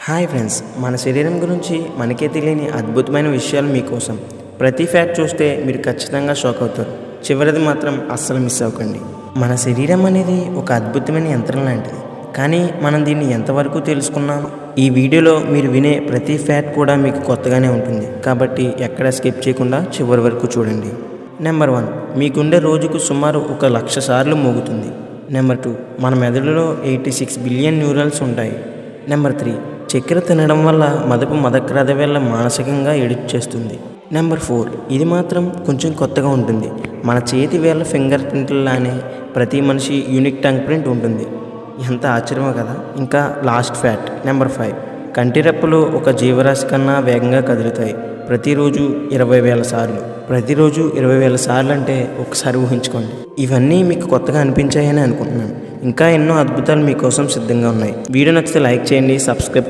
Hi friends, మన శరీరం గురించి మనకే తెలియని అద్భుతమైన విషయాలు మీకోసం. ప్రతి ఫ్యాక్ట్ చూస్తే మీరు ఖచ్చితంగా షాక్ అవుతారు. చివరిది మాత్రం అస్సలు మిస్ అవ్వకండి. మన శరీరం అనేది ఒక అద్భుతమైన యంత్రం లాంటిది, కానీ మనం దీన్ని ఎంతవరకు తెలుసుకున్నాం? ఈ వీడియోలో మీరు వినే ప్రతి ఫ్యాక్ట్ కూడా మీకు కొత్తగానే ఉంటుంది, కాబట్టి ఎక్కడా స్కిప్ చేయకుండా చివరి వరకు చూడండి. నెంబర్ 1, మీ గుండె రోజుకు సుమారు 1,00,000 సార్లు మోగుతుంది. నెంబర్ 2, మన మెదడులో 86 బిలియన్ న్యూరల్స్ ఉంటాయి. నెంబర్ 3, చక్కెర తినడం వల్ల మదక్రాద వల్ల మానసికంగా చేస్తుంది. నెంబర్ 4, ఇది మాత్రం కొంచెం కొత్తగా ఉంటుంది. మన చేతి వేళ్ళ ఫింగర్ ప్రింట్లలానే ప్రతి మనిషి యూనిక్ టంగ్ ప్రింట్ ఉంటుంది. ఎంత ఆశ్చర్యమో కదా. ఇంకా లాస్ట్ ఫ్యాక్ట్ నెంబర్ 5, కంటి రెప్పలు ఒక జీవరాశి కన్నా వేగంగా కదులుతాయి. ప్రతిరోజు 20,000 సార్లు. ప్రతిరోజు 20,000 సార్లు అంటే ఒకసారి ఊహించుకోండి. ఇవన్నీ మీకు కొత్తగా అనిపించాయని అనుకుంటున్నాను. ఇంకా ఎన్నో అద్భుతాలు మీకోసం సిద్ధంగా ఉన్నాయి. వీడియో నచ్చితే లైక్ చేయండి, సబ్స్క్రైబ్ చేయండి.